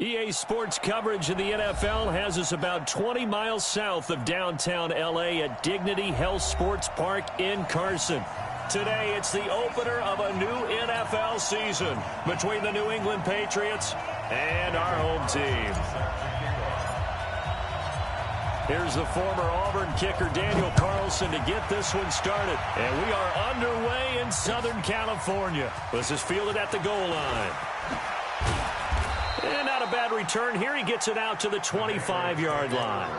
EA Sports coverage of the NFL has us about 20 miles south of downtown L.A. at Dignity Health Sports Park in Carson. Today, it's the opener of a new NFL season between the New England Patriots and our home team. Here's the former Auburn kicker Daniel Carlson to get this one started. And we are underway in Southern California. This is fielded at the goal line. And not a bad return here. He gets it out to the 25-yard line.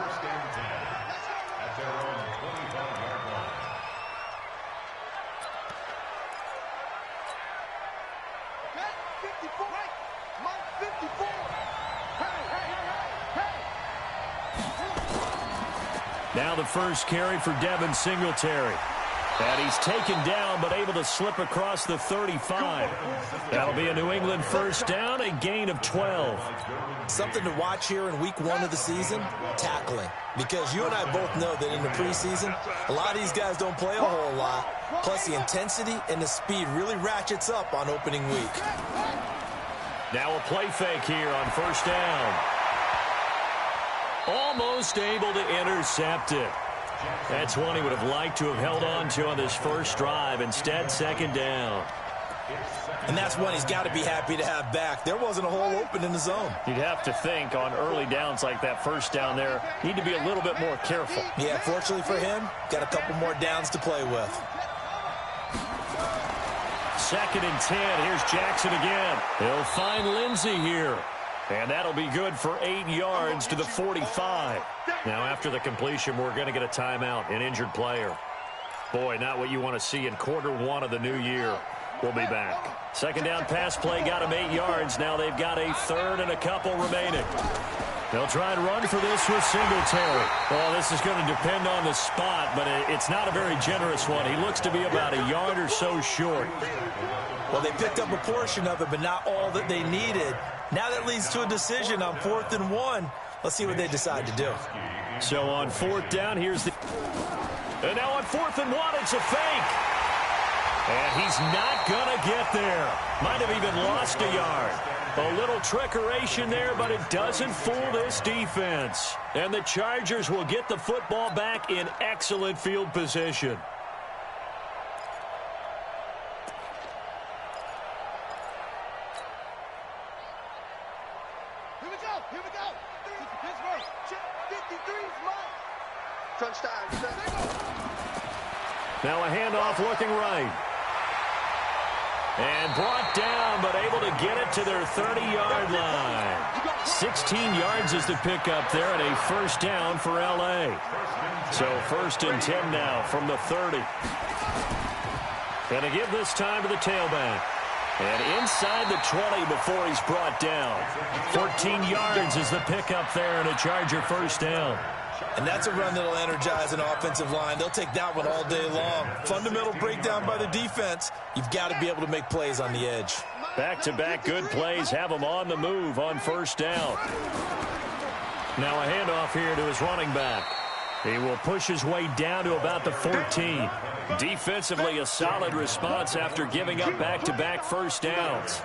Now the first carry for Devin Singletary. And he's taken down, but able to slip across the 35. That'll be a New England first down, a gain of 12. Something to watch here in week 1 of the season, tackling. Because you and I both know that in the preseason, a lot of these guys don't play a whole lot. Plus the intensity and the speed really ratchets up on opening week. Now a play fake here on first down. Almost able to intercept it. That's one he would have liked to have held on to on this first drive. Instead, second down. And that's one he's got to be happy to have back. There wasn't a hole open in the zone. You'd have to think on early downs like that first down there, need to be a little bit more careful. Yeah, fortunately for him, got a couple more downs to play with. Second and 10. Here's Jackson again. He'll find Lindsey here. And that'll be good for 8 yards to the 45. Now, after the completion, we're going to get a timeout, an injured player. Boy, not what you want to see in quarter 1 of the new year. We'll be back. Second down pass play got him 8 yards. Now they've got a third and a couple remaining. They'll try and run for this with Singletary. Well, this is going to depend on the spot, but it's not a very generous one. He looks to be about a yard or so short. Well, they picked up a portion of it, but not all that they needed. Now that leads to a decision on 4th and 1. Let's see what they decide to do. So on 4th down, here's the... And now on 4th and 1, it's a fake. And he's not going to get there. Might have even lost a yard. A little trickeration there, but it doesn't fool this defense. And the Chargers will get the football back in excellent field position. Now a handoff looking right. And brought down, but able to get it to their 30-yard line. 16 yards is the pickup there and a first down for L.A. So 1st and 10 now from the 30. And to give this time to the tailback. And inside the 20 before he's brought down. 14 yards is the pickup there and a Charger first down. And that's a run that'll energize an offensive line. They'll take that one all day long. Fundamental breakdown by the defense. You've got to be able to make plays on the edge. Back-to-back good plays have them on the move on first down. Now a handoff here to his running back. He will push his way down to about the 14. Defensively, a solid response after giving up back-to-back first downs.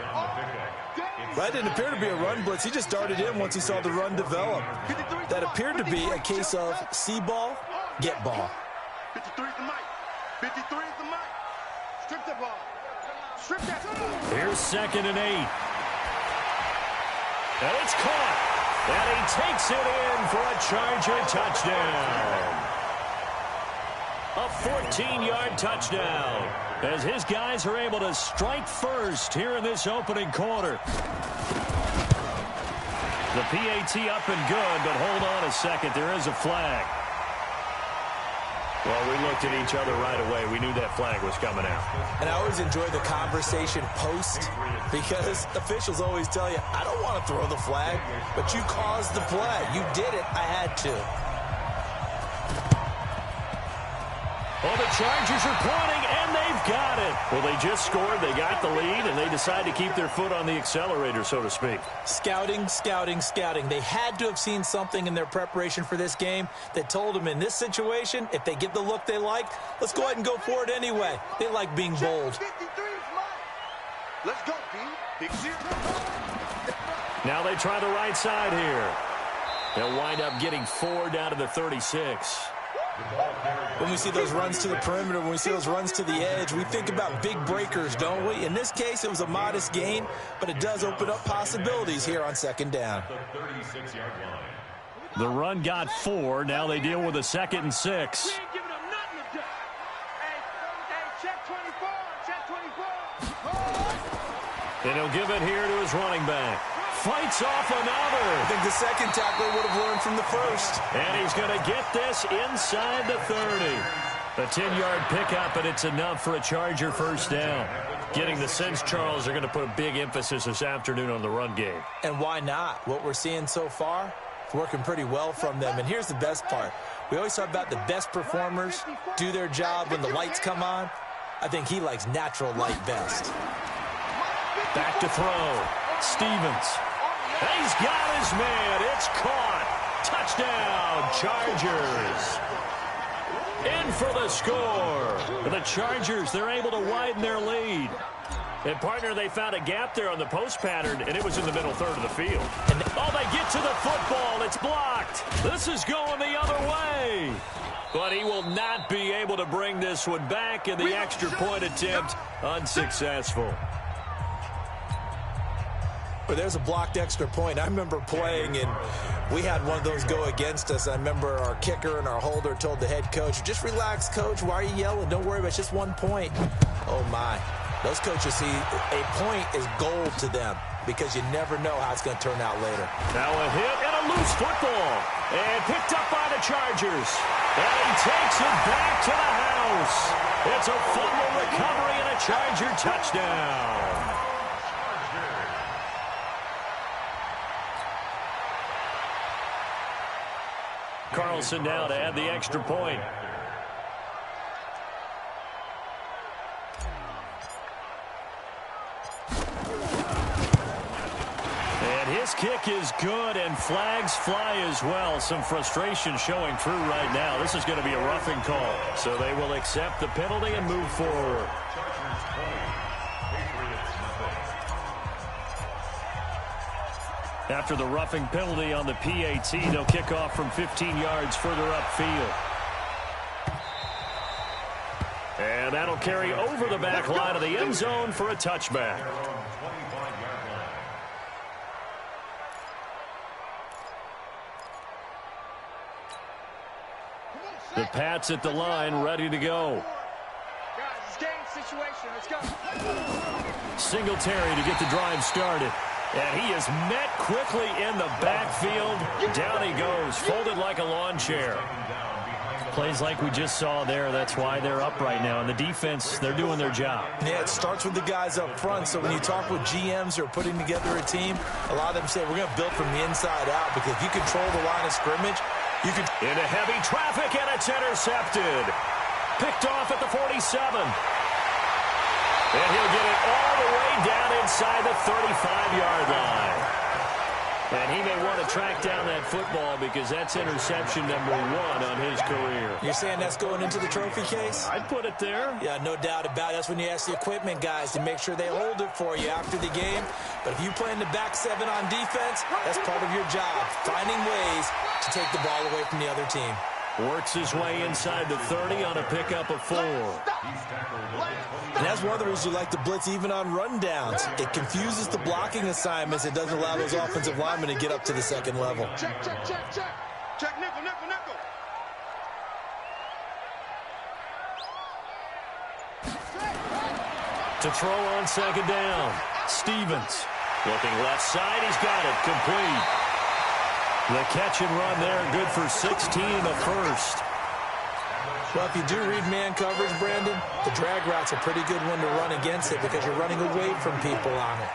Right, didn't appear to be a run blitz. He just darted in once he saw the run develop. That appeared to be a case of see ball, get ball. 53 is the mic. 53 is the mic. Strip the ball. Strip that. Here's 2nd and 8. And it's caught. And he takes it in for a Charger touchdown. A 14-yard touchdown as his guys are able to strike first here in this opening quarter. The PAT up and good, but hold on a second. There is a flag. Well, we looked at each other right away. We knew that flag was coming out. And I always enjoy the conversation post because officials always tell you, I don't want to throw the flag, but you caused the play. You did it. I had to. Well, the Chargers are pointing, and they've got it. Well, they just scored, they got the lead, and they decide to keep their foot on the accelerator, so to speak. Scouting, scouting, scouting. They had to have seen something in their preparation for this game that told them in this situation, if they get the look they like, let's go ahead and go for it anyway. They like being bold. Let's go, B. Big zero. Now they try the right side here. They'll wind up getting 4 down to the 36. When we see those runs to the perimeter, when we see those runs to the edge, we think about big breakers, don't we? In this case, it was a modest gain, but it does open up possibilities here on second down. The run got 4. Now they deal with a 2nd and 6. And he'll give it here to his running back. Fights off another. I think the second tackler would have learned from the first. And he's going to get this inside the 30. A 10-yard pickup, and it's enough for a Charger first down. Getting the sense, Charles, they're going to put a big emphasis this afternoon on the run game. And why not? What we're seeing so far, it's working pretty well from them. And here's the best part. We always talk about the best performers do their job when the lights come on. I think he likes natural light best. Back to throw. Stevens. He's got his man. It's caught. Touchdown, Chargers. In for the score. The Chargers, they're able to widen their lead. And, partner, they found a gap there on the post pattern, and it was in the middle third of the field. And they get to the football. It's blocked. This is going the other way. But he will not be able to bring this one back, and the extra point attempt unsuccessful. But there's a blocked extra point. I remember playing, and we had one of those go against us. I remember our kicker and our holder told the head coach, just relax, coach. Why are you yelling? Don't worry about it. It's just 1 point. Oh, my. Those coaches see a point is gold to them because you never know how it's going to turn out later. Now a hit and a loose football. And picked up by the Chargers. And he takes it back to the house. It's a fumble recovery and a Charger touchdown. Carlson now to add the extra point. And his kick is good, and flags fly as well. Some frustration showing through right now. This is going to be a roughing call. So they will accept the penalty and move forward. After the roughing penalty on the PAT, they'll kick off from 15 yards further upfield. And that'll carry over the back line of the end zone for a touchback. The Pats at the line, ready to go. Guys, it's game situation. Let's go. Singletary to get the drive started. And he is met quickly in the backfield. Down he goes, folded like a lawn chair. Plays like we just saw there. That's why they're up right now. And the defense, they're doing their job. Yeah, it starts with the guys up front. So when you talk with GMs who are putting together a team, a lot of them say, we're going to build from the inside out. Because if you control the line of scrimmage, you can... Into heavy traffic, and it's intercepted. Picked off at the 47. And he'll get it all the way down inside the 35-yard line. And he may want to track down that football because that's interception number 1 on his career. You're saying that's going into the trophy case? I'd put it there. Yeah, no doubt about it. That's when you ask the equipment guys to make sure they hold it for you after the game. But if you play in the back 7 on defense, that's part of your job, finding ways to take the ball away from the other team. Works his way inside the 30 on a pickup of 4. And that's one of the reasons you like to blitz even on rundowns. It confuses the blocking assignments. It doesn't allow those offensive linemen to get up to the second level. Check, check, check, check. Check, nickel, nickel, nickel. To throw on second down. Stevens looking left side. He's got it. Complete. The catch and run there, good for 16 the first. Well, if you do read man coverage, Brandon, the drag route's a pretty good one to run against it because you're running away from people on it.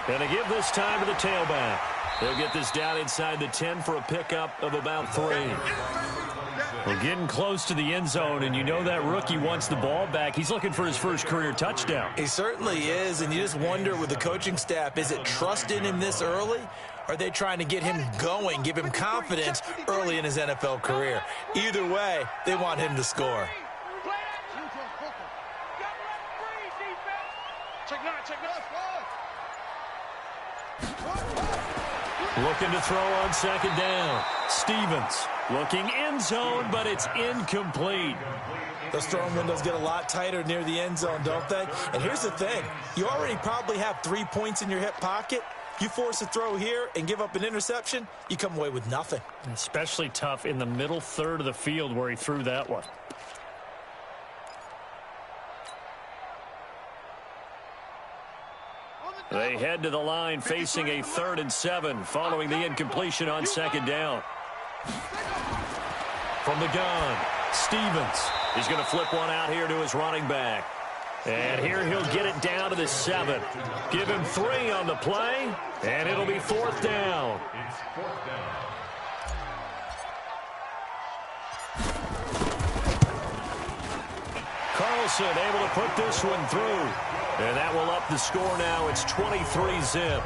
And to give this time to the tailback. They'll get this down inside the 10 for a pickup of about 3. We're getting close to the end zone, and you know that rookie wants the ball back. He's looking for his first career touchdown. He certainly is, and you just wonder with the coaching staff, is it trust in him this early? Or are they trying to get him going, give him confidence early in his NFL career? Either way, they want him to score. Looking to throw on second down. Stevens looking end zone, but it's incomplete. Those throwing windows get a lot tighter near the end zone, don't they? And here's the thing. You already probably have 3 points in your hip pocket. You force a throw here and give up an interception, you come away with nothing. Especially tough in the middle third of the field where he threw that one. They head to the line facing a 3rd and 7 following the incompletion on second down. From the gun, Stevens. He's going to flip one out here to his running back. And here he'll get it down to the 7. Give him 3 on the play, and it'll be 4th down. Carlson able to put this one through. And that will up the score now. It's 23-zip.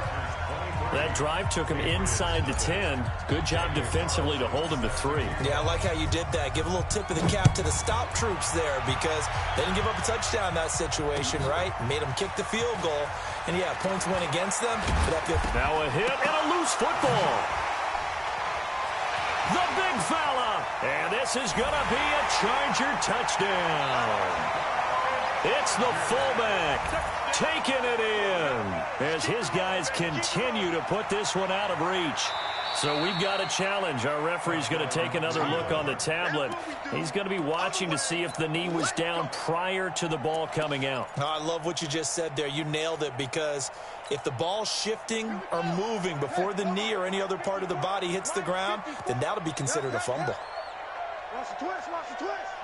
That drive took him inside the 10. Good job defensively to hold him to 3. Yeah, I like how you did that. Give a little tip of the cap to the stop troops there because they didn't give up a touchdown in that situation, right? Made them kick the field goal. And, yeah, points went against them. But now a hit and a loose football. The big fella. And this is going to be a Charger touchdown. It's the fullback taking it in as his guys continue to put this one out of reach. So we've got a challenge. Our referee's going to take another look on the tablet. He's going to be watching to see if the knee was down prior to the ball coming out. Oh, I love what you just said there. You nailed it because if the ball's shifting or moving before the knee or any other part of the body hits the ground, then that'll be considered a fumble. Watch the twist, watch the twist.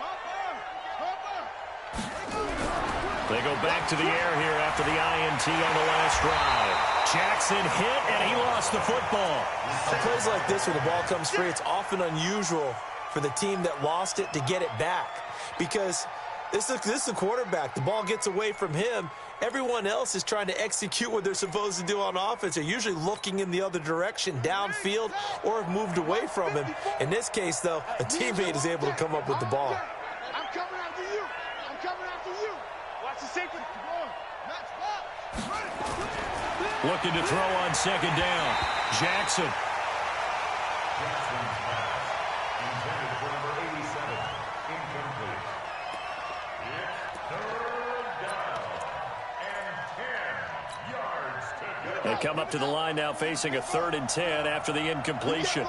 They go back to the air here after the INT on the last drive. Jackson hit, and he lost the football. On plays like this where the ball comes free, it's often unusual for the team that lost it to get it back because this is the quarterback. The ball gets away from him. Everyone else is trying to execute what they're supposed to do on offense. They're usually looking in the other direction, downfield, or have moved away from him. In this case, though, a teammate is able to come up with the ball. I'm coming after you. I'm coming after you. Watch the safety. Looking to throw on second down. Jackson. They come up to the line now facing a 3rd and 10 after the incompletion.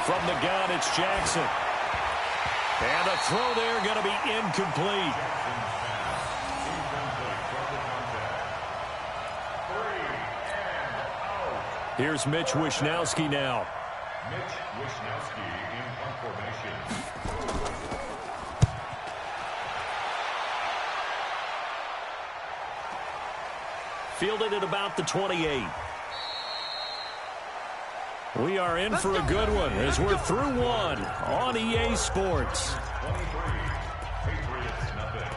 From the gun, it's Jackson. And the throw there going to be incomplete. Here's Mitch Wishnowsky now. Mitch Wishnowsky in punt formation. Fielded at about the 28. We are in for a good one as we're through one on EA Sports. 23, Patriots nothing.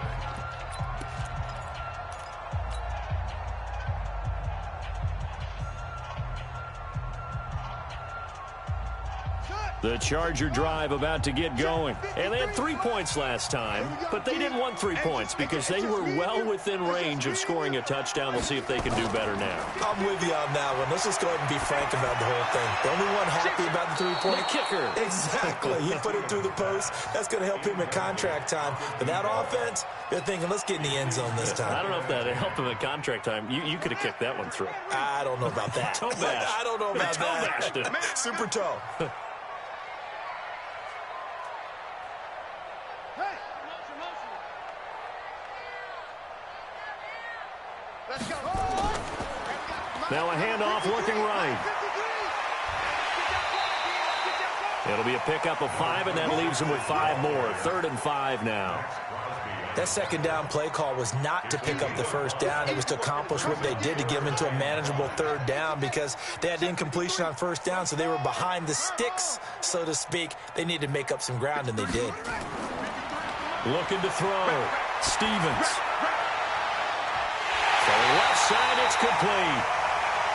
The Charger drive about to get going. And they had 3 points last time, but they didn't want 3 points because they were well within range of scoring a touchdown. We'll see if they can do better now. I'm with you on that one. Let's just go ahead and be frank about the whole thing. The only one happy about the 3-point kicker. Exactly. He put it through the post. That's going to help him at contract time. But that offense, they're thinking, let's get in the end zone this time. I don't know if that helped him at contract time. You could have kicked that one through. I don't know about that. Toe bash. I don't know about toe that. Bashed it. Super toe. Now a handoff looking right. It'll be a pickup of 5, and that leaves him with 5 more. 3rd and 5 now. That second down play call was not to pick up the first down. It was to accomplish what they did to get them into a manageable 3rd down because they had incompletion on first down, so they were behind the sticks, so to speak. They needed to make up some ground, and they did. Looking to throw. Stevens. To the left side, it's complete.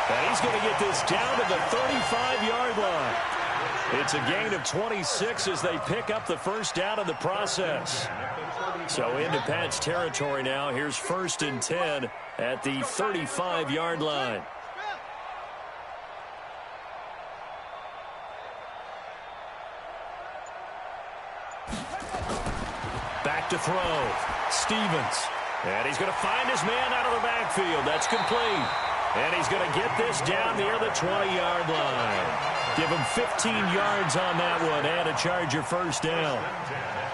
And he's going to get this down to the 35-yard line. It's a gain of 26 as they pick up the first down in the process. So into Pat's territory now. Here's 1st and 10 at the 35-yard line. Back to throw. Stevens. And he's going to find his man out of the backfield. That's complete. And he's going to get this down near the 20-yard line. Give him 15 yards on that one and a Charger first down.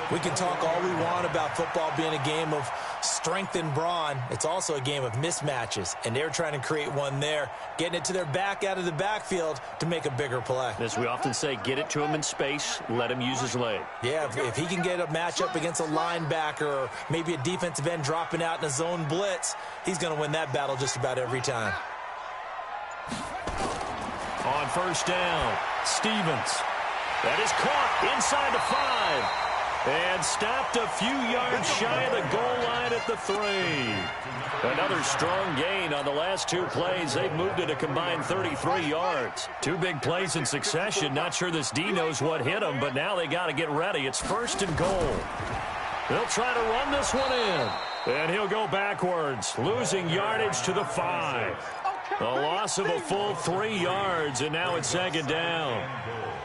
We can talk all we want about football being a game of strength and brawn. It's also a game of mismatches, and they're trying to create one there, getting it to their back out of the backfield to make a bigger play. As we often say, get it to him in space, let him use his leg. Yeah, if he can get a matchup against a linebacker or maybe a defensive end dropping out in a zone blitz, he's going to win that battle just about every time. On first down, Stevens. That is caught inside the 5. And stopped a few yards shy of the goal line at the 3. Another strong gain on the last 2 plays. They've moved it a combined 33 yards. 2 big plays in succession. Not sure this D knows what hit them, but now they got to get ready. It's 1st and goal. They'll try to run this one in. And he'll go backwards, losing yardage to the 5. A loss of a full 3 yards, and now it's 2nd down.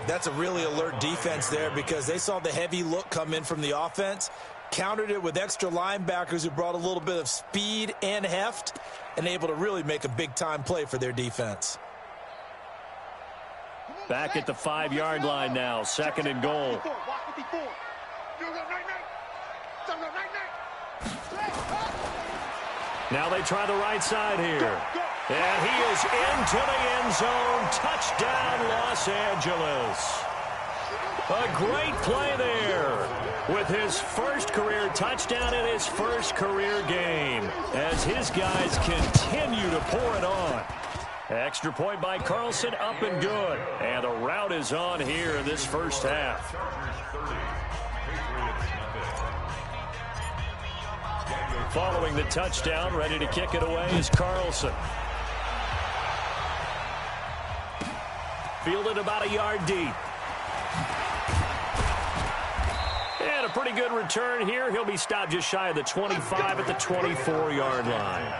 That's a really alert defense there because they saw the heavy look come in from the offense, countered it with extra linebackers who brought a little bit of speed and heft, and able to really make a big-time play for their defense. Back at the 5-yard line now, 2nd and goal. Now they try the right side here. And he is into the end zone. Touchdown, Los Angeles. A great play there with his first career touchdown in his first career game as his guys continue to pour it on. Extra point by Carlson, up and good. And the route is on here in this first half. Following the touchdown, ready to kick it away is Carlson. Fielded about a yard deep. And a pretty good return here. He'll be stopped just shy of the 25 at the 24-yard line.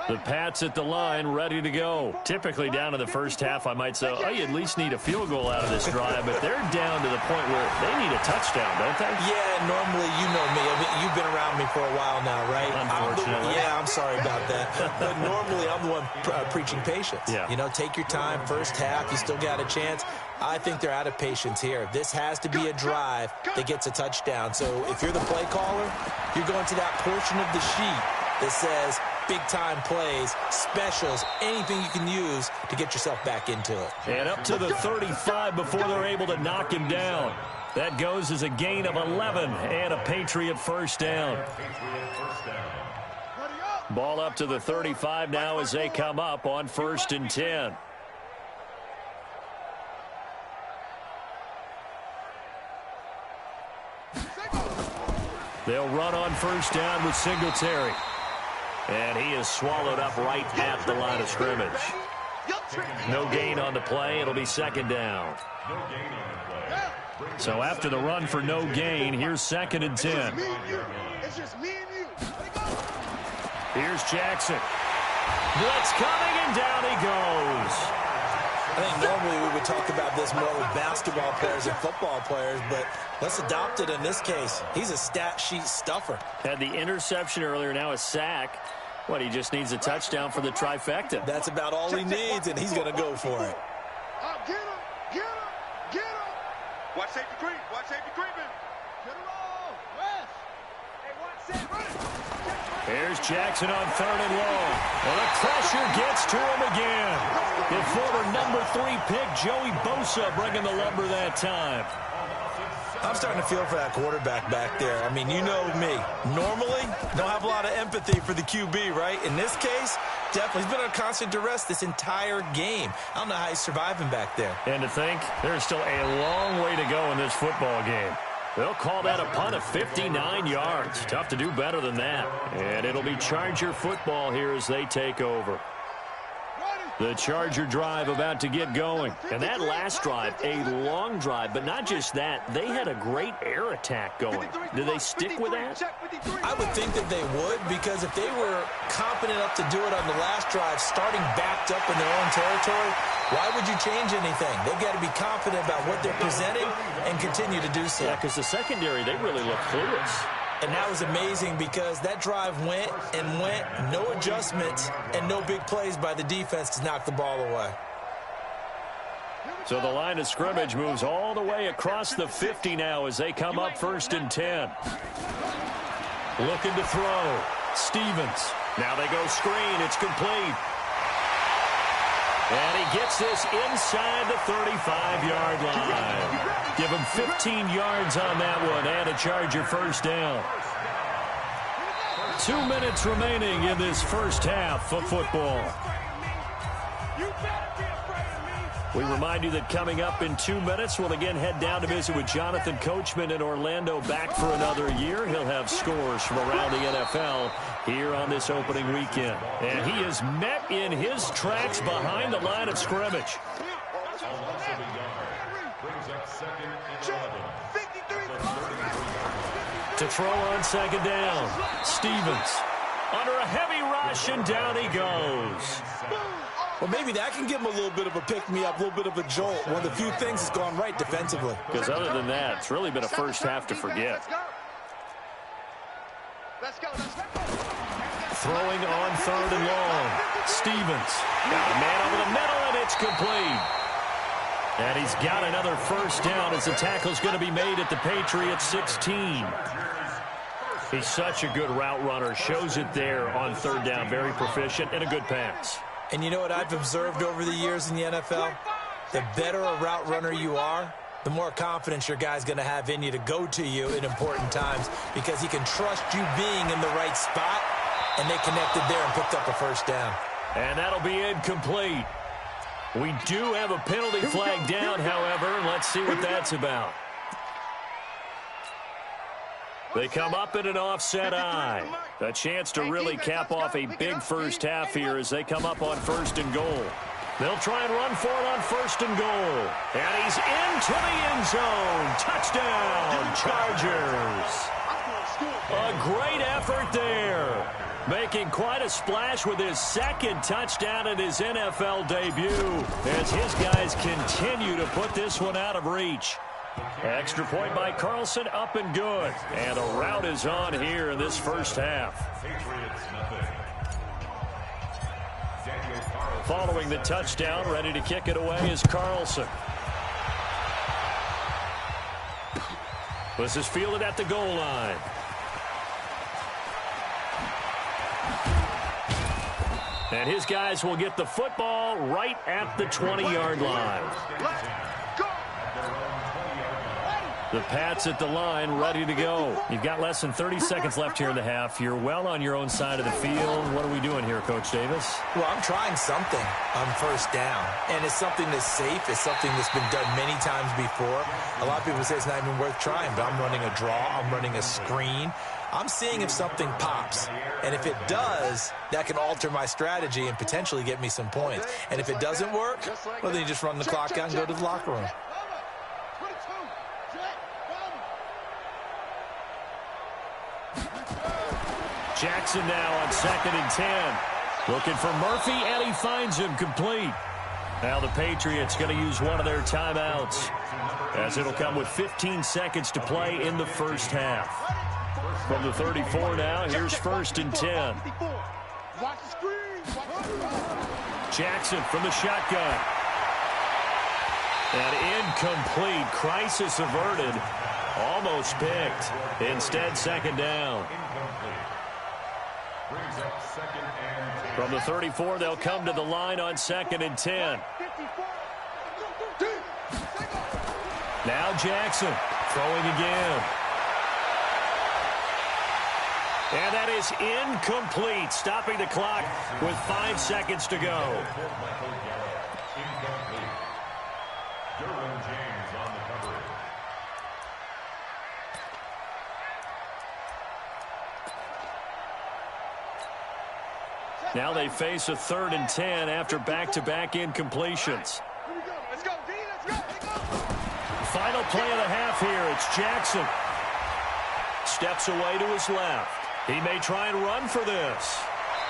The Pats at the line, ready to go. Typically down in the first half, I might say, oh, you at least need a field goal out of this drive, but they're down to the point where they need a touchdown, don't they? Yeah, normally, you know me. I mean, you've been around me for a while now, right? Unfortunately. I'm sorry about that. But normally, I'm the one preaching patience. Yeah. You know, take your time. First half, you still got a chance. I think they're out of patience here. This has to be a drive that gets a touchdown. So if you're the play caller, you're going to that portion of the sheet that says big-time plays, specials, anything you can use to get yourself back into it. And up to the 35 before they're able to knock him down. That goes as a gain of 11 and a Patriot first down. Ball up to the 35 now as they come up on 1st and 10. They'll run on first down with Singletary. And he is swallowed up right at the line of scrimmage. No gain on the play. It'll be 2nd down. So after the run for no gain, here's 2nd and 10. Here's Jackson. Blitz coming, and down he goes. I think normally we would talk about this more with basketball players and football players, but let's adopt it in this case. He's a stat sheet stuffer. Had the interception earlier, now a sack. What, he just needs a touchdown for the trifecta. That's about all he needs, and he's going to go for it. Get him! Get him! Get him! Watch safety creep! Watch safety creeping! Get him all! West! Hey, watch safety! Here's Jackson on 3rd and long. And the pressure gets to him again. The former number 3 pick, Joey Bosa, bringing the lumber that time. I'm starting to feel for that quarterback back there. I mean, you know me. Normally, don't have a lot of empathy for the QB, right? In this case, definitely. He's been under constant duress this entire game. I don't know how he's surviving back there. And to think, there's still a long way to go in this football game. They'll call that a punt of 59 yards. Tough to do better than that. And it'll be Charger football here as they take over. The Charger drive about to get going. And that last drive, a long drive, but not just that. They had a great air attack going. Do they stick with that? I would think that they would, because if they were confident enough to do it on the last drive, starting backed up in their own territory, why would you change anything? They've got to be confident about what they're presenting and continue to do so. Yeah, because the secondary, they really look clueless. And that was amazing because that drive went and went, no adjustments, and no big plays by the defense to knock the ball away. So the line of scrimmage moves all the way across the 50 now as they come up 1st and 10. Looking to throw. Stevens. Now they go screen. It's complete. And he gets this inside the 35-yard line. Give him 15 yards on that one and a Charger first down. 2 minutes remaining in this first half of football. We remind you that coming up in 2 minutes, we'll again head down to visit with Jonathan Coachman in Orlando, back for another year. He'll have scores from around the NFL here on this opening weekend. And he is met in his tracks behind the line of scrimmage. To throw on 2nd down. Stevens under a heavy rush, and down he goes. Well, maybe that can give him a little bit of a pick-me-up, a little bit of a jolt. One of the few things that's gone right defensively. Because other than that, it's really been a first half to forget. Throwing on 3rd and long. Stevens got a man over the middle, and it's complete. And he's got another first down as the tackle's going to be made at the Patriots 16. He's such a good route runner. Shows it there on 3rd down. Very proficient and a good pass. And you know what I've observed over the years in the NFL? The better a route runner you are, the more confidence your guy's going to have in you to go to you in important times, because he can trust you being in the right spot, and they connected there and picked up a first down. And that'll be incomplete. We do have a penalty flag down, however, and let's see what that's about. They come up in an offset eye. A chance to really cap off a big first half here as they come up on 1st and goal. They'll try and run for it on 1st and goal. And he's into the end zone. Touchdown, Chargers. A great effort there. Making quite a splash with his 2nd touchdown in his NFL debut as his guys continue to put this one out of reach. Extra point by Carlson, up and good. And the route is on here in this first half. Following the touchdown, ready to kick it away is Carlson. This is fielded at the goal line. And his guys will get the football right at the 20-yard line. The Pats at the line, ready to go. You've got less than 30 seconds left here in the half. You're well on your own side of the field. What are we doing here, Coach Davis? Well, I'm trying something on 1st down, and it's something that's safe. It's something that's been done many times before. A lot of people say it's not even worth trying, but I'm running a draw. I'm running a screen. I'm seeing if something pops, and if it does, that can alter my strategy and potentially get me some points. And if it doesn't work, well, then you just run the clock out and go to the locker room. Jackson now on 2nd and 10. Looking for Murphy, and he finds him complete. Now the Patriots going to use one of their timeouts, as it'll come with 15 seconds to play in the first half. From the 34 now, here's 1st and 10. Jackson from the shotgun. And incomplete. Crisis averted. Almost picked. Instead, 2nd down. From the 34, they'll come to the line on 2nd and 10. Now Jackson throwing again. And that is incomplete, stopping the clock with 5 seconds to go. Now they face a 3rd and 10 after back-to-back incompletions. Let's go, D. Let's go. Final play of the half here. It's Jackson. Steps away to his left. He may try and run for this.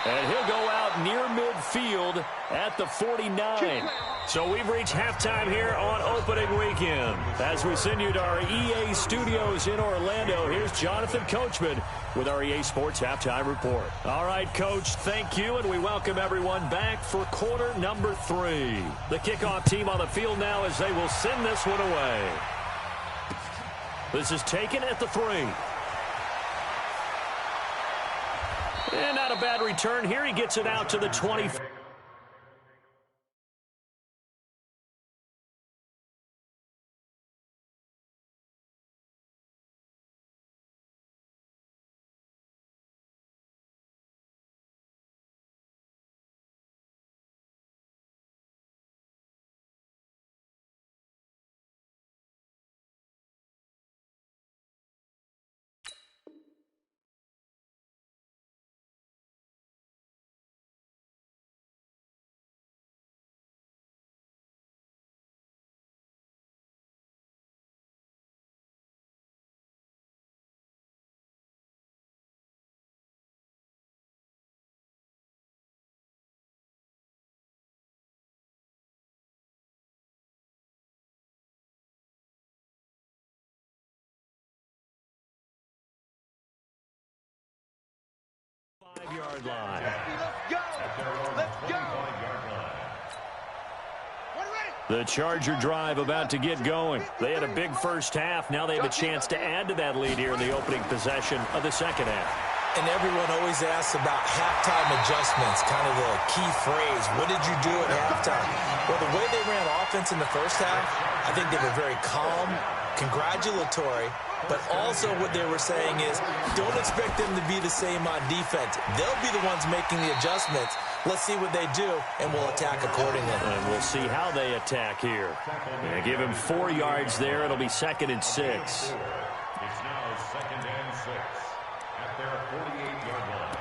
And he'll go out near midfield at the 49. So we've reached halftime here on opening weekend. As we send you to our EA studios in Orlando, here's Jonathan Coachman with our EA Sports Halftime Report. All right, Coach, thank you, and we welcome everyone back for quarter number 3. The kickoff team on the field now as they will send this one away. This is taken at the 3. And not a bad return here. He gets it out to the 20. Yard line. Let's go. The Charger drive about to get going. They had a big first half. Now they have a chance to add to that lead here in the opening possession of the second half. And everyone always asks about halftime adjustments, kind of the key phrase. What did you do at halftime? Well, the way they ran offense in the first half, I think they were very calm, congratulatory, but also what they were saying is don't expect them to be the same on defense. They'll be the ones making the adjustments. Let's see what they do, and we'll attack accordingly. And we'll see how they attack here. And give him 4 yards there. It'll be 2nd and 6. It's now 2nd and 6 at their 48-yard line.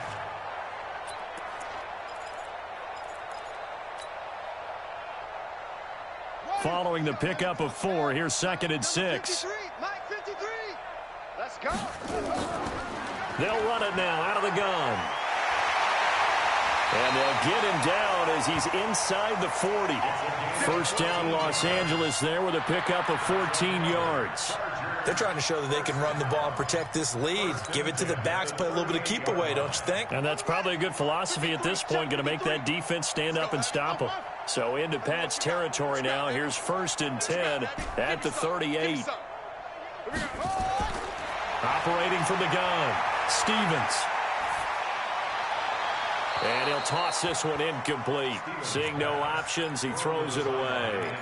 Following the pickup of 4, here's 2nd and 6. 53, Mike 53. Let's go. They'll run it now out of the gun. And they'll get him down as he's inside the 40. First down, Los Angeles there with a pickup of 14 yards. They're trying to show that they can run the ball and protect this lead. Give it to the backs, play a little bit of keep away, don't you think? And that's probably a good philosophy at this point, going to make that defense stand up and stop them. So into Pat's territory now. Here's 1st and 10 at the 38. Operating from the gun, Stevens. And he'll toss this one incomplete. Seeing no options, he throws it away.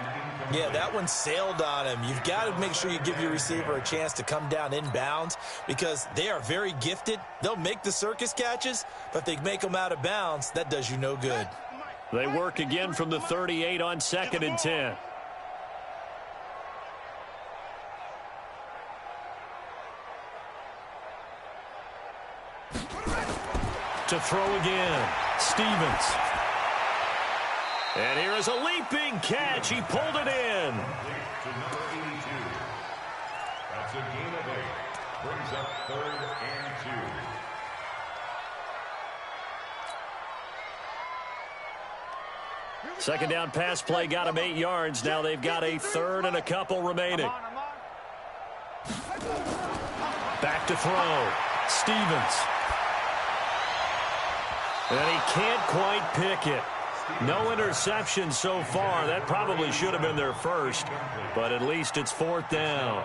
Yeah, that one sailed on him. You've got to make sure you give your receiver a chance to come down inbounds because they are very gifted. They'll make the circus catches, but if they make them out of bounds, that does you no good. They work again from the 38 on 2nd and 10. To throw again, Stevens. And here is a leaping catch. He pulled it in. To number 82. That's a gain of 8. Brings up 3rd and 2. Second down pass play got him 8 yards. Now they've got a 3rd and a couple remaining. Back to throw. Stevens. And he can't quite pick it. No interception so far. That probably should have been their first, but at least it's 4th down.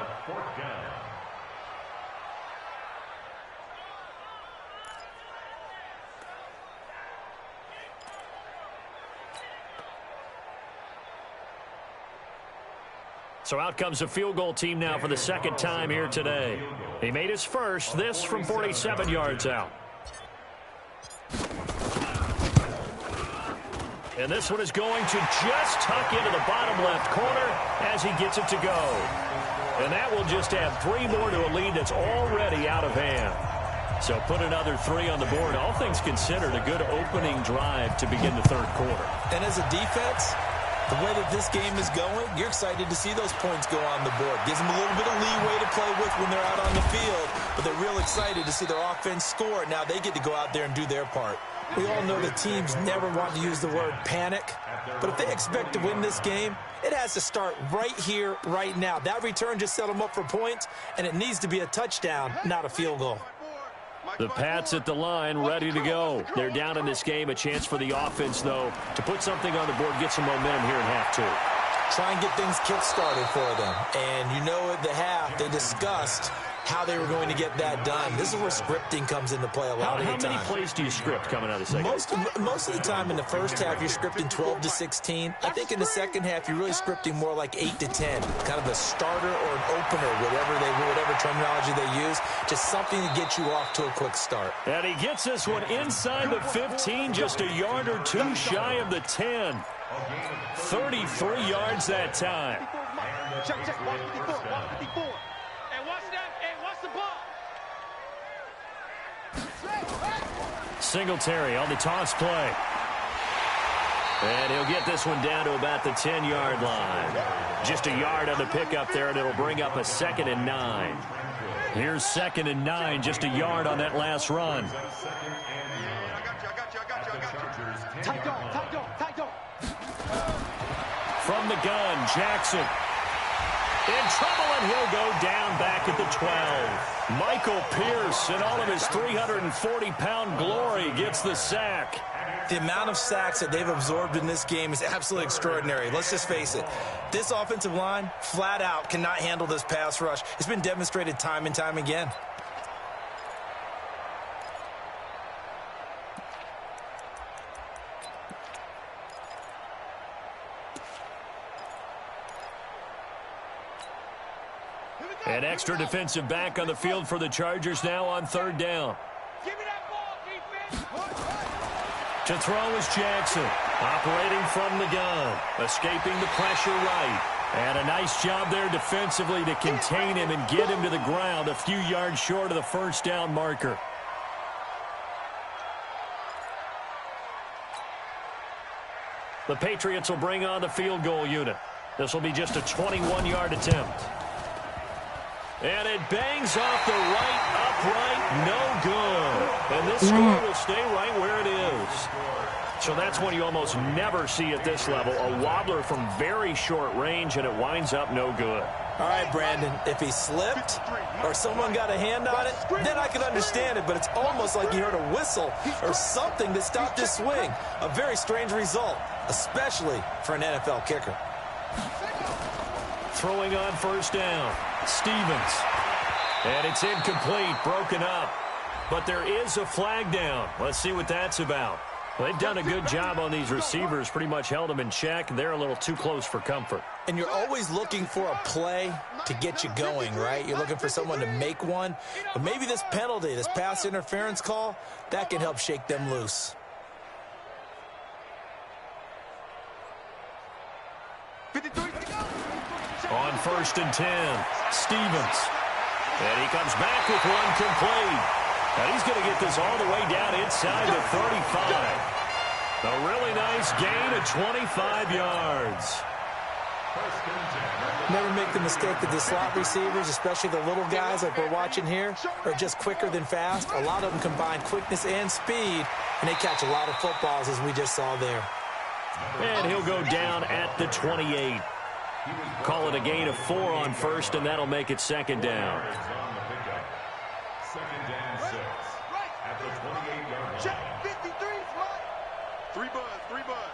So out comes a field goal team now for the 2nd time here today. He made his first, this from 47 yards out. And this one is going to just tuck into the bottom left corner as he gets it to go. And that will just add 3 more to a lead that's already out of hand. So put another 3 on the board. All things considered, a good opening drive to begin the third quarter. And as a defense, the way that this game is going, you're excited to see those points go on the board. Gives them a little bit of leeway to play with when they're out on the field, but they're real excited to see their offense score. Now they get to go out there and do their part. We all know that teams never want to use the word panic, but if they expect to win this game, it has to start right here, right now. That return just set them up for points, and it needs to be a touchdown, not a field goal. The Pats at the line, ready to go. They're down in this game. A chance for the offense, though, to put something on the board, get some momentum here in half 2. Try and get things kick-started for them. And you know at the half, they discussed how they were going to get that done. This is where scripting comes into play a lot of the time. How many plays do you script coming out of the second? Most of the time in the first half, you're scripting 12 to 16. I think in the second half, you're really scripting more like 8 to 10. Kind of a starter or an opener, whatever terminology they use. Just something to get you off to a quick start. And he gets this one inside the 15, just a yard or 2 shy of the 10. 33 yards that time. Check, 154. And watch that, and watch the ball. Singletary on the toss play. And he'll get this one down to about the 10-yard line. Just a yard on the pickup there, and it'll bring up a 2nd and 9. Here's 2nd and 9, just a yard on that last run. Tight dog. From the gun, Jackson. In trouble, and he'll go down back at the 12. Michael Pierce, in all of his 340-pound glory, gets the sack. The amount of sacks that they've absorbed in this game is absolutely extraordinary. Let's just face it. This offensive line, flat out, cannot handle this pass rush. It's been demonstrated time and time again. An extra defensive back on the field for the Chargers now on 3rd down. Give me that ball, defense. To throw is Jackson, operating from the gun, escaping the pressure right. And a nice job there defensively to contain him and get him to the ground a few yards short of the 1st down marker. The Patriots will bring on the field goal unit. This will be just a 21-yard attempt. And it bangs off the right upright, no good. And this score will stay right where it is. So that's one you almost never see at this level. A wobbler from very short range, and it winds up no good. All right, Brandon, if he slipped or someone got a hand on it, then I could understand it, but it's almost like he heard a whistle or something that stopped his swing. A very strange result, especially for an NFL kicker. Throwing on 1st down, Stevens. And it's incomplete, broken up. But there is a flag down. Let's see what that's about. They've done a good job on these receivers, pretty much held them in check, and they're a little too close for comfort. And you're always looking for a play to get you going, right? You're looking for someone to make one. But maybe this penalty, this pass interference call, that can help shake them loose. On 1st and 10, Stevens. And he comes back with one complete. And he's going to get this all the way down inside the 35. A really nice gain of 25 yards. Never make the mistake that the slot receivers, especially the little guys like we're watching here, are just quicker than fast. A lot of them combine quickness and speed, and they catch a lot of footballs, as we just saw there. And he'll go down at the 28. Call it a gain of 4 on 1st, and that'll make it 2nd down. 2nd down 6 at the 28-yard line. Check 53, Three buzz.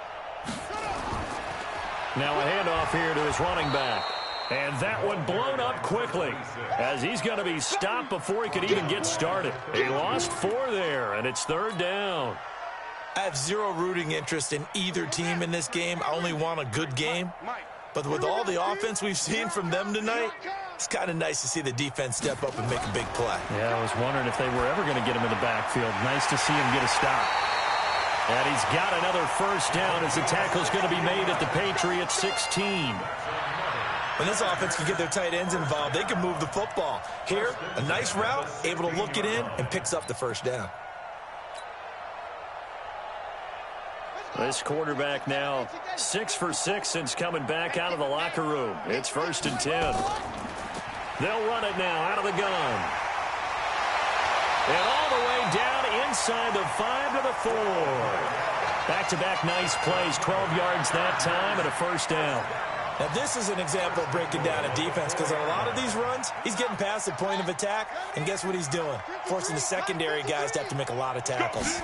Now a handoff here to his running back. And that one blown up quickly as he's going to be stopped before he could even get started. He lost 4 there, and it's 3rd down. I have zero rooting interest in either team in this game. I only want a good game. But with all the offense we've seen from them tonight, it's kind of nice to see the defense step up and make a big play. Yeah, I was wondering if they were ever going to get him in the backfield. Nice to see him get a stop. And he's got another 1st down as the tackle's going to be made at the Patriots 16. When this offense can get their tight ends involved, they can move the football. Here, a nice route, able to look it in, and picks up the first down. This quarterback now 6 for 6 since coming back out of the locker room. It's 1st and 10. They'll run it now out of the gun. And all the way down inside the 5 to the 4. Back-to-back nice plays, 12 yards that time and a first down. Now, this is an example of breaking down a defense because on a lot of these runs, he's getting past the point of attack, and guess what he's doing? Forcing the secondary guys to have to make a lot of tackles.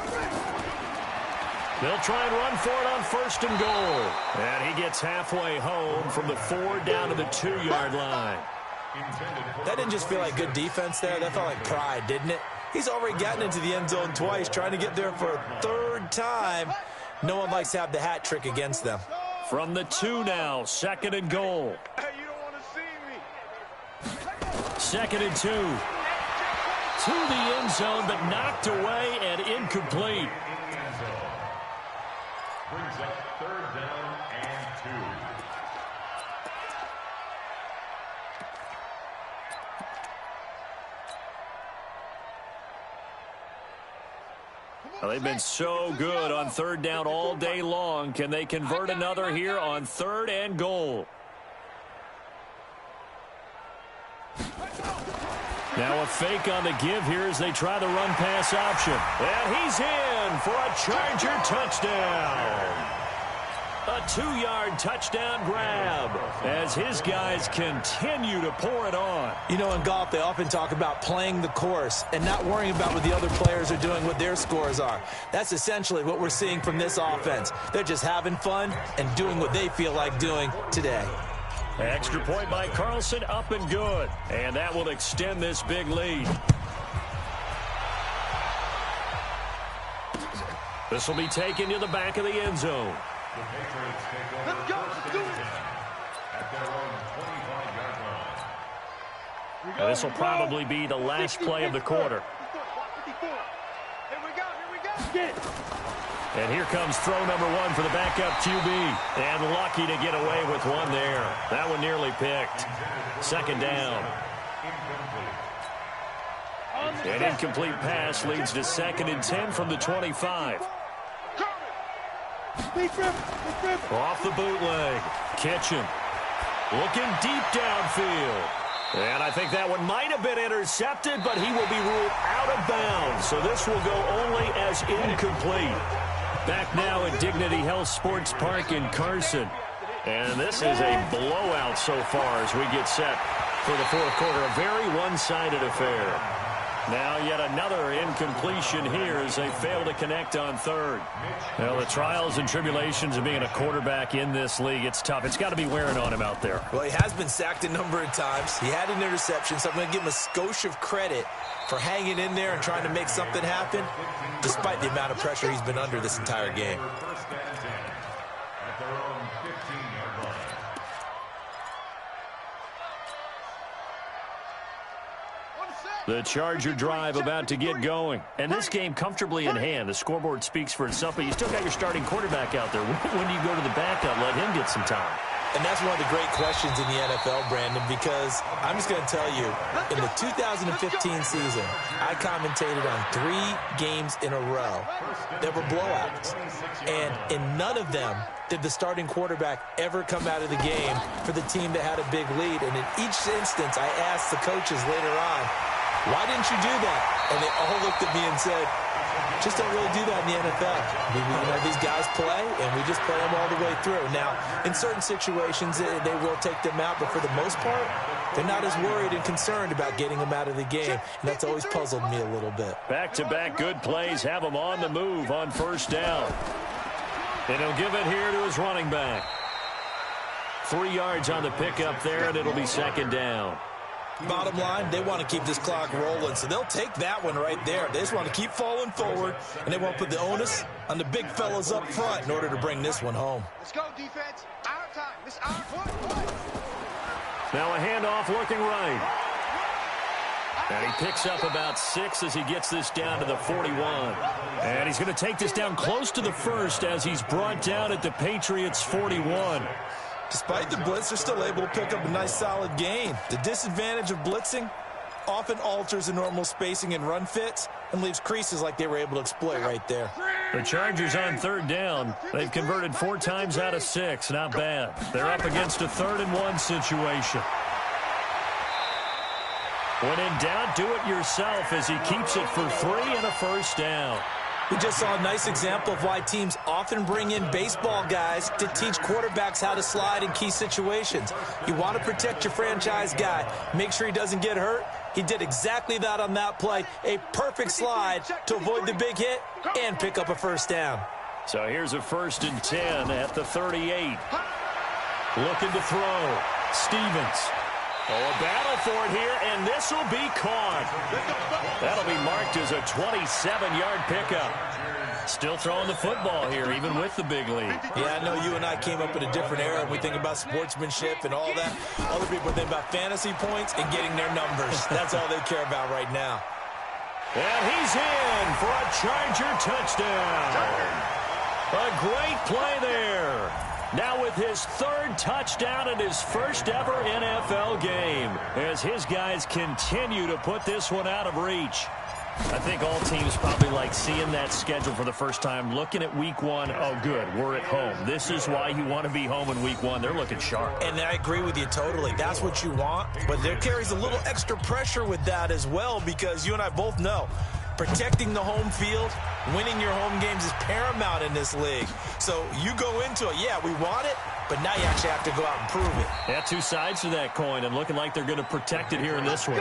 They'll try and run for it on 1st and goal. And he gets halfway home from the 4 down to the 2-yard line. That didn't just feel like good defense there. That felt like pride, didn't it? He's already gotten into the end zone twice, trying to get there for a 3rd time. No one likes to have the hat trick against them. From the 2 now, 2nd and goal. Hey, you don't want to see me. 2nd and 2. To the end zone, but knocked away and incomplete. Brings up 3rd down and 2. Well, they've been so good on 3rd down all day long. Can they convert another here on 3rd and goal? Now a fake on the give here as they try the run-pass option. And he's in for a Charger touchdown. A 2-yard touchdown grab as his guys continue to pour it on. You know, in golf, they often talk about playing the course and not worrying about what the other players are doing, what their scores are. That's essentially what we're seeing from this offense. They're just having fun and doing what they feel like doing today. Extra point by Carlson, up and good. And that will extend this big lead. This will be taken to the back of the end zone. The Patriots take over Let's go. 1st Do and it. 10 at their own 25-yard line. And this will probably be the last play of the quarter. 54. Here we go. Get it. And here comes throw number 1 for the backup QB. And lucky to get away with one there. That one nearly picked. 2nd down. An incomplete pass leads to 2nd and 10 from the 25. Off the bootleg. Kitchen. Looking deep downfield. And I think that one might have been intercepted, but he will be ruled out of bounds. So this will go only as incomplete. Back now at Dignity Health Sports Park in Carson. And this is a blowout so far as we get set for the 4th quarter. A very one-sided affair. Now yet another incompletion here as they fail to connect on 3rd. Well, the trials and tribulations of being a quarterback in this league, it's tough. It's got to be wearing on him out there. Well, he has been sacked a number of times. He had an interception, so I'm going to give him a skosh of credit for hanging in there and trying to make something happen, despite the amount of pressure he's been under this entire game. 1st and 10 at their own 15-yard line. The Charger drive about to get going. And this game comfortably in hand. The scoreboard speaks for itself, but you still got your starting quarterback out there. When do you go to the backup, let him get some time? And that's one of the great questions in the NFL, Brandon, because I'm just going to tell you, in the 2015 season, I commentated on 3 games in a row. There were blowouts. And in none of them did the starting quarterback ever come out of the game for the team that had a big lead. And in each instance, I asked the coaches later on, why didn't you do that? And they all looked at me and said, just don't really do that in the NFL. You know, these guys play, and we just play them all the way through. Now, in certain situations, they will take them out, but for the most part, they're not as worried and concerned about getting them out of the game, and that's always puzzled me a little bit. Back-to-back good plays have him on the move on 1st down. And he'll give it here to his running back. 3 yards on the pickup there, and it'll be 2nd down. Bottom line, they want to keep this clock rolling, so they'll take that one right there. They just want to keep falling forward, and they want to put the onus on the big fellas up front in order to bring this one home. Let's go, defense. Our time. This our point. Now a handoff looking right. And he picks up about 6 as he gets this down to the 41. And he's going to take this down close to the 1st as he's brought down at the Patriots' 41. Despite the blitz, they're still able to pick up a nice solid gain. The disadvantage of blitzing often alters the normal spacing and run fits and leaves creases like they were able to exploit right there. The Chargers on third down. They've converted 4 times out of 6. Not bad. They're up against a 3rd-and-1 situation. When in doubt, do it yourself as he keeps it for 3 and a first down. We just saw a nice example of why teams often bring in baseball guys to teach quarterbacks how to slide in key situations. You want to protect your franchise guy. Make sure he doesn't get hurt. He did exactly that on that play. A perfect slide to avoid the big hit and pick up a first down. So here's a 1st and 10 at the 38. Looking to throw. Stevens. Oh, a battle for it here, and this will be caught. That'll be marked as a 27-yard pickup. Still throwing the football here, even with the big lead. Yeah, I know you and I came up in a different era, and we think about sportsmanship and all that. Other people think about fantasy points and getting their numbers. That's all they care about right now. And he's in for a Charger touchdown. A great play there. Now with his 3rd touchdown in his 1st ever NFL game, as his guys continue to put this one out of reach. I think all teams probably like seeing that schedule for the first time, looking at week 1. Oh, good, we're at home. This is why you want to be home in week 1. They're looking sharp. And I agree with you totally. That's what you want. But there carries a little extra pressure with that as well, because you and I both know protecting the home field, winning your home games is paramount in this league. So you go into it, yeah, we want it, but now you actually have to go out and prove it. Yeah, 2 sides to that coin, and looking like they're going to protect it here in this one.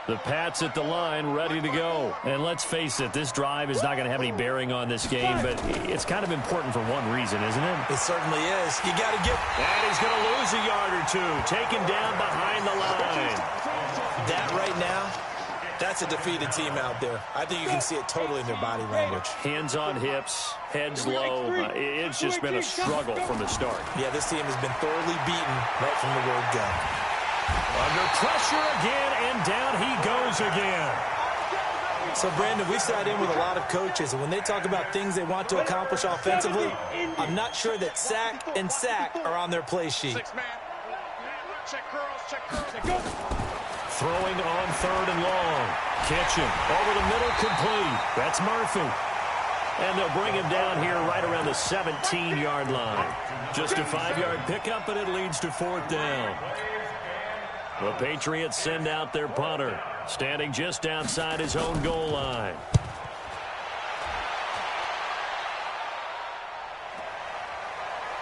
The Pats at the line, ready to go. And let's face it, this drive is not going to have any bearing on this game, but it's kind of important for one reason, isn't it? It certainly is. You got to get... And he's going to lose a yard or 2, taken down behind the line. That right now, that's a defeated team out there. I think you can see it totally in their body language. Hands on hips, heads low. It's just been a struggle from the start. Yeah, this team has been thoroughly beaten right from the word go. Under pressure again, and down he goes again. So, Brandon, we sat in with a lot of coaches, and when they talk about things they want to accomplish offensively, I'm not sure that sack and sack are on their play sheet. Throwing on 3rd and long. Kitchen over the middle, complete. That's Murphy. And they'll bring him down here right around the 17-yard line. Just a 5-yard pickup, but it leads to 4th down. The Patriots send out their punter, standing just outside his own goal line.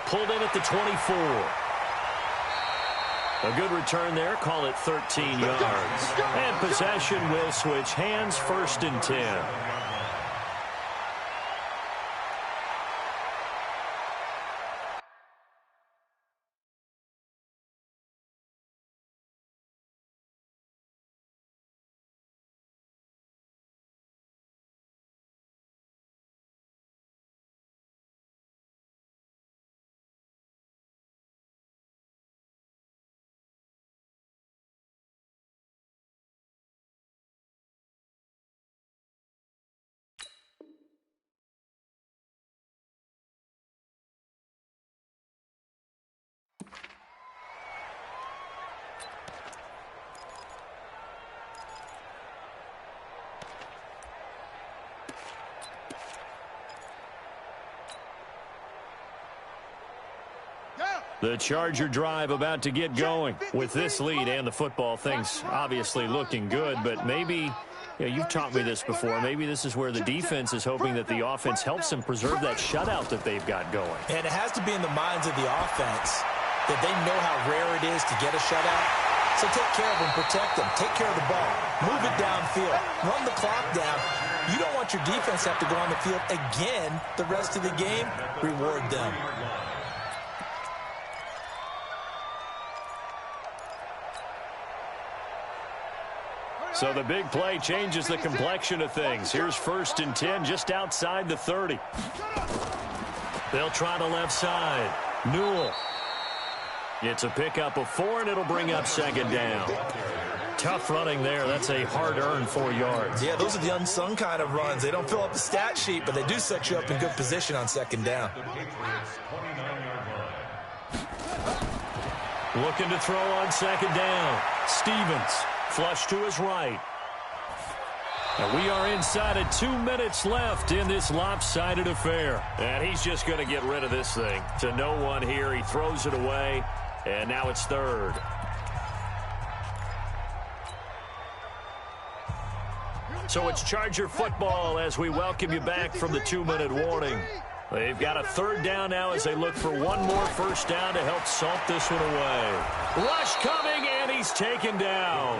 Pulled in at the 24. A good return there, call it 13 yards. And possession will switch hands, 1st and 10. The Charger drive about to get going. With this lead and the football, things obviously looking good, but maybe, you've taught me this before, maybe this is where the defense is hoping that the offense helps them preserve that shutout that they've got going. And it has to be in the minds of the offense that they know how rare it is to get a shutout. So take care of them, protect them, take care of the ball, move it downfield, run the clock down. You don't want your defense to have to go on the field again the rest of the game. Reward them. So the big play changes the complexion of things. Here's 1st and 10 just outside the 30. They'll try the left side. Newell. It's a pickup of 4, and it'll bring up 2nd down. Tough running there. That's a hard-earned 4 yards. Yeah, those are the unsung kind of runs. They don't fill up the stat sheet, but they do set you up in good position on second down. Looking to throw on second down. Stevens, flush to his right. And we are inside of 2 minutes left in this lopsided affair. And he's just going to get rid of this thing. To no one here. He throws it away. And now it's third. So it's Charger football as we welcome you back from the 2-minute warning. They've got a third down now as they look for one more first down to help salt this one away. Rush coming, and he's taken down.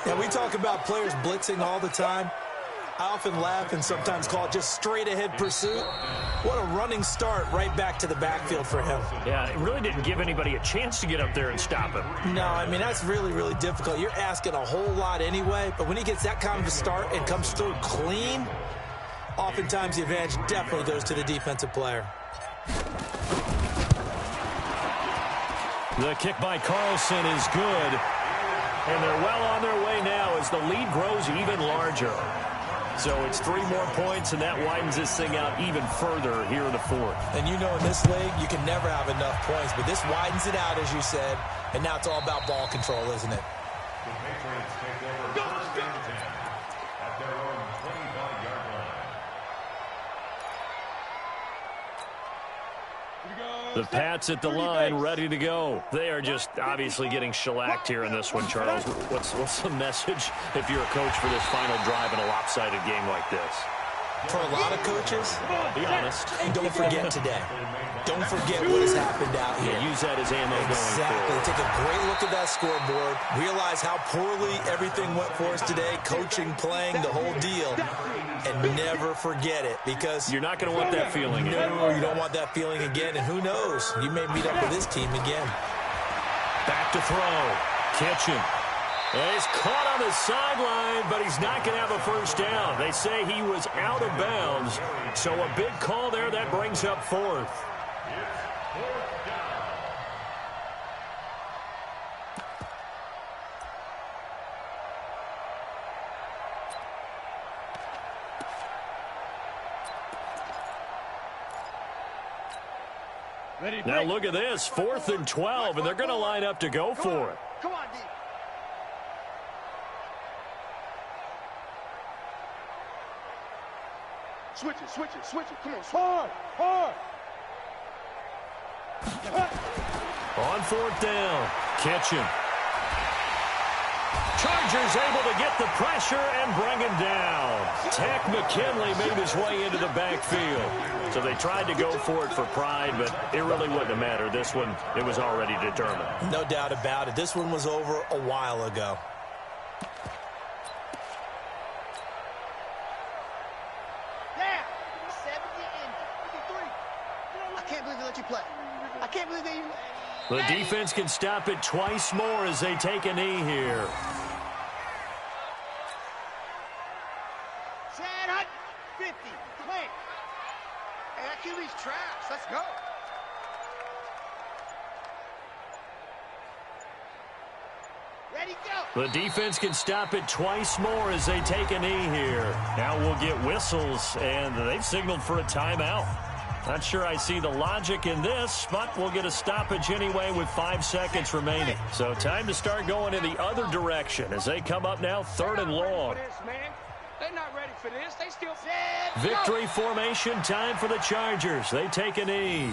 Yeah, we talk about players blitzing all the time. I often laugh and sometimes call it just straight-ahead pursuit. What a running start right back to the backfield for him. Yeah, it really didn't give anybody a chance to get up there and stop him. No, I mean, that's really, really difficult. You're asking a whole lot anyway, but when he gets that kind of a start and comes through clean, oftentimes the advantage definitely goes to the defensive player. The kick by Carlson is good. And they're well on their way now as the lead grows even larger. So it's 3 more points, and that widens this thing out even further here in the fourth. And you know in this league, you can never have enough points, but this widens it out, as you said, and now it's all about ball control, isn't it? The Patriots take over first and 10 at their own 25-yard line. The Pats at the line, ready to go. They are just obviously getting shellacked here in this one, Charles. What's the message if you're a coach for this final drive in a lopsided game like this? For a lot of coaches, be honest. Don't forget today. Don't forget what has happened out here. Yeah, use that as ammo exactly. going forward. Take a great look at that scoreboard. Realize how poorly everything went for us today. Coaching, playing, the whole deal. And never forget it, because you're not going to want that feeling again. No, you don't want that feeling again. And who knows? You may meet up with this team again. Back to throw. Kitchen. And he's caught on the sideline, but he's not going to have a first down. They say he was out of bounds. So a big call there that brings up fourth. Now look at this, 4th and 12, and they're going to line up to go for it. Come on, D. Switch it. Come on, hard. On 4th down, Kitchen. Chargers able to get the pressure and bring him down. Tech McKinley made his way into the backfield. So they tried to go for it for pride, but it really wouldn't have mattered. This one, it was already determined. No doubt about it. This one was over a while ago. Yeah, 70 in 53. I can't believe they let you play. I can't believe they even... The defense can stop it twice more as they take a knee here. Set, hut, 50, play. Hey, that QB's trash. Let's go. Ready, go. The defense can stop it twice more as they take a knee here. Now we'll get whistles, and they've signaled for a timeout. Not sure I see the logic in this, but we'll get a stoppage anyway with 5 seconds remaining. So time to start going in the other direction as they come up now 3rd and long. They're not ready for this. They still... Victory formation time for the Chargers. They take a knee.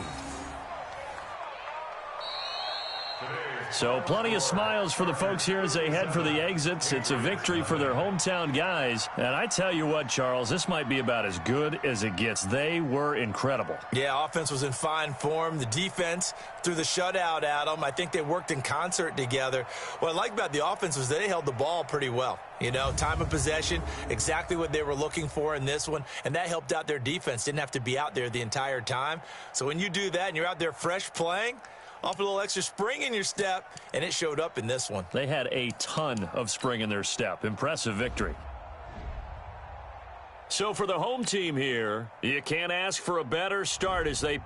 So plenty of smiles for the folks here as they head for the exits. It's a victory for their hometown guys. And I tell you what, Charles, this might be about as good as it gets. They were incredible. Yeah, offense was in fine form. The defense threw the shutout at them. I think they worked in concert together. What I like about the offense was they held the ball pretty well. You know, time of possession, exactly what they were looking for in this one. And that helped out their defense. Didn't have to be out there the entire time. So when you do that and you're out there fresh playing, off a little extra spring in your step, and it showed up in this one. They had a ton of spring in their step. Impressive victory. So for the home team here, you can't ask for a better start as they